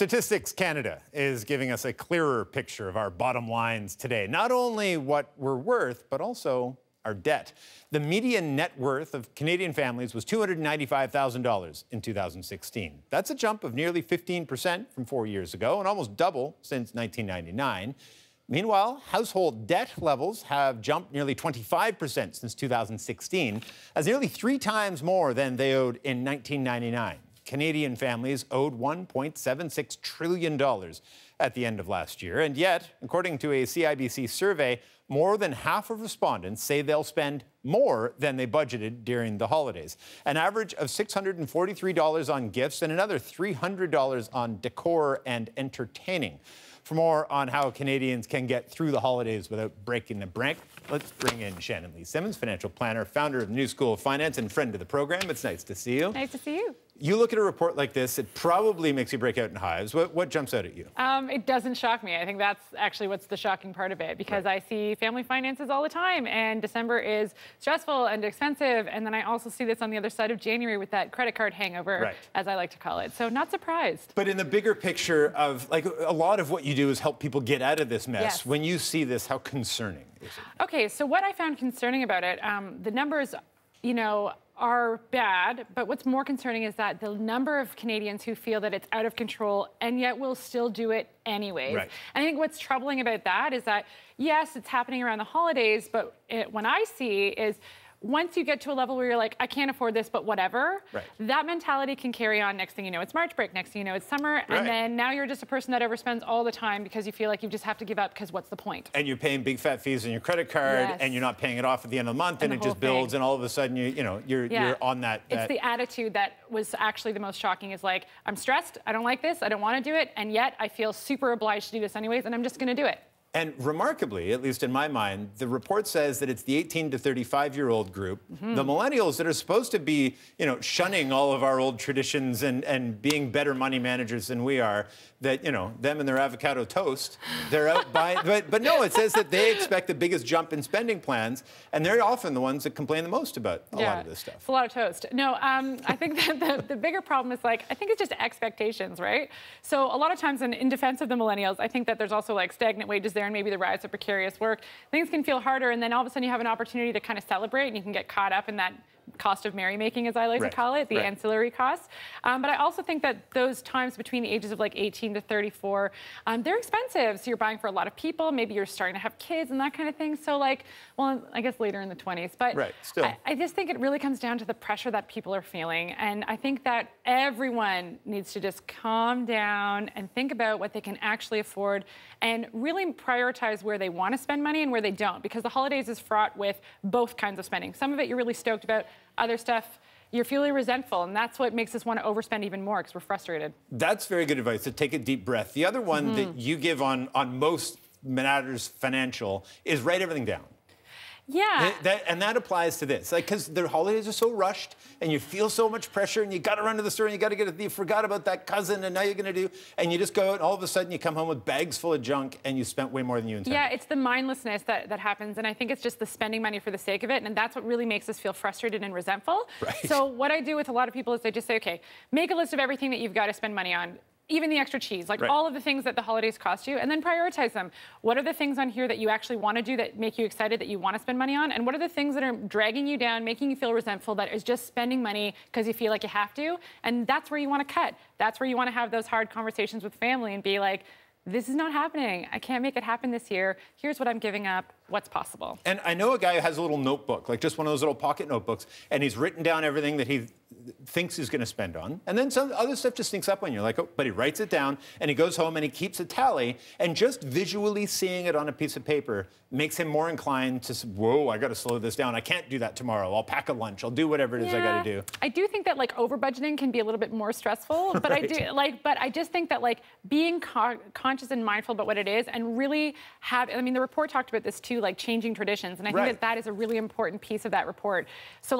Statistics Canada is giving us a clearer picture of our bottom lines today. Not only what we're worth, but also our debt. The median net worth of Canadian families was $295,000 in 2016. That's a jump of nearly 15% from 4 years ago and almost double since 1999. Meanwhile, household debt levels have jumped nearly 25% since 2016, as nearly 3 times more than they owed in 1999. Canadian families owed $1.76 trillion at the end of last year. And yet, according to a CIBC survey, more than half of respondents say they'll spend more than they budgeted during the holidays. An average of $643 on gifts and another $300 on decor and entertaining. For more on how Canadians can get through the holidays without breaking the bank, let's bring in Shannon Lee Simmons, financial planner, founder of the New School of Finance, and friend of the program. It's nice to see you. Nice to see you. You look at a report like this, it probably makes you break out in hives. What jumps out at you? It doesn't shock me. I think that's actually what's the shocking part of it, because I see family finances all the time, and December is stressful and expensive, and then I also see this on the other side of January with that credit card hangover, as I like to call it. So not surprised. But in the bigger picture of, like, a lot of what you do is help people get out of this mess. Yes. When you see this, how concerning is it? Okay, so what I found concerning about it, the numbers, you know, are bad, but what's more concerning is that the number of Canadians who feel that it's out of control and yet will still do it anyways. Right. I think what's troubling about that is that, yes, it's happening around the holidays, but what I see is once you get to a level where you're like, I can't afford this, but whatever, that mentality can carry on. Next thing you know, it's March break. Next thing you know, it's summer. And then now you're just a person that overspends all the time because you feel like you just have to give up because what's the point? And you're paying big fat fees on your credit card and you're not paying it off at the end of the month and it just builds and all of a sudden you're on that. It's the attitude that was actually the most shocking is like, I'm stressed, I don't like this, I don't want to do it, and yet I feel super obliged to do this anyways and I'm just going to do it. And remarkably, at least in my mind, the report says that it's the 18 to 35-year-old group, the millennials that are supposed to be, shunning all of our old traditions and being better money managers than we are, that, them and their avocado toast, they're out buying. But no, it says that they expect the biggest jump in spending plans, and they're often the ones that complain the most about a lot of this stuff. It's a lot of toast. No, I think that the bigger problem is, I think it's just expectations, right? So a lot of times in defense of the millennials, I think that there's also stagnant wages there and maybe the rise of precarious work. Things can feel harder, and then all of a sudden you have an opportunity to kind of celebrate, and you can get caught up in that cost of merrymaking, as I like to call it, the ancillary costs. But I also think that those times between the ages of 18 to 34, they're expensive. So you're buying for a lot of people. Maybe you're starting to have kids and that kind of thing. So well, I guess later in the 20s. But I just think it really comes down to the pressure that people are feeling. And I think that everyone needs to just calm down and think about what they can actually afford and really prioritize where they want to spend money and where they don't. Because the holidays is fraught with both kinds of spending. Some of it you're really stoked about. Other stuff, you're feeling resentful, and that's what makes us want to overspend even more because we're frustrated. That's very good advice, to take a deep breath. The other one that you give on most matters financial is write everything down. Yeah. And that applies to this. Because the holidays are so rushed and you feel so much pressure and you got to run to the store and you got to get it. You forgot about that cousin and now you're going to do. And you just go out and all of a sudden you come home with bags full of junk and you spent way more than you intended. Yeah, it's the mindlessness that happens. And I think it's just the spending money for the sake of it. And that's what really makes us feel frustrated and resentful. So what I do with a lot of people is I just say, okay, make a list of everything that you've got to spend money on. Even the extra cheese, all of the things that the holidays cost you, and then prioritize them. What are the things on here that you actually want to do that make you excited, that you want to spend money on? And what are the things that are dragging you down, making you feel resentful, that is just spending money because you feel like you have to? And that's where you want to cut. That's where you want to have those hard conversations with family and be like, this is not happening. I can't make it happen this year. Here's what I'm giving up. What's possible? And I know a guy who has a little notebook, just one of those little pocket notebooks, and he's written down everything that he thinks he's going to spend on. And then some other stuff just sneaks up on you, but he writes it down, and he goes home and he keeps a tally, and just visually seeing it on a piece of paper makes him more inclined to say, whoa, I got to slow this down. I can't do that tomorrow. I'll pack a lunch. I'll do whatever it is I got to do. I do think that over budgeting can be a little bit more stressful, but but I just think that being conscious and mindful about what it is and really the report talked about this too, changing traditions. And I think that is a really important piece of that report. So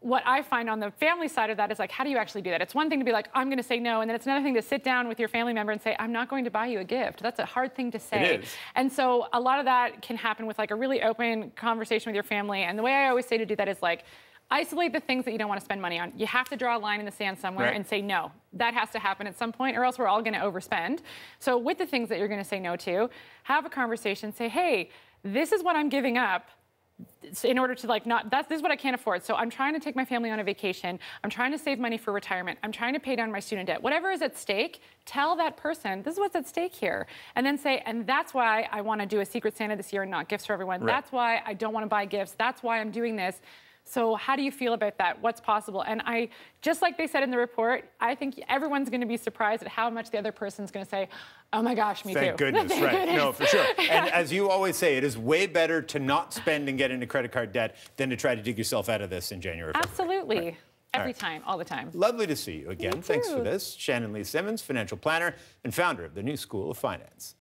what I find on the family side of that is how do you actually do that? It's one thing to be I'm going to say no, and then it's another thing to sit down with your family member and say, I'm not going to buy you a gift. That's a hard thing to say. It is. And so a lot of that can happen with a really open conversation with your family. And the way I always say to do that is isolate the things that you don't want to spend money on. You have to draw a line in the sand somewhere and say no. That has to happen at some point, or else we're all going to overspend. So with the things that you're going to say no to, have a conversation. Say, hey, this is what I'm giving up in order to this is what I can't afford. So I'm trying to take my family on a vacation. I'm trying to save money for retirement. I'm trying to pay down my student debt. Whatever is at stake, tell that person, this is what's at stake here. And then say, and that's why I want to do a Secret Santa this year and not gifts for everyone. Right. That's why I don't want to buy gifts. That's why I'm doing this. So how do you feel about that? What's possible? And just like they said in the report, I think everyone's going to be surprised at how much the other person's going to say, oh my gosh, me too. Thank goodness, right. No, for sure. And as you always say, it is way better to not spend and get into credit card debt than to try to dig yourself out of this in January. Absolutely. Right. Every time, all the time. Lovely to see you again. Thanks for this. Shannon Lee Simmons, financial planner and founder of the New School of Finance.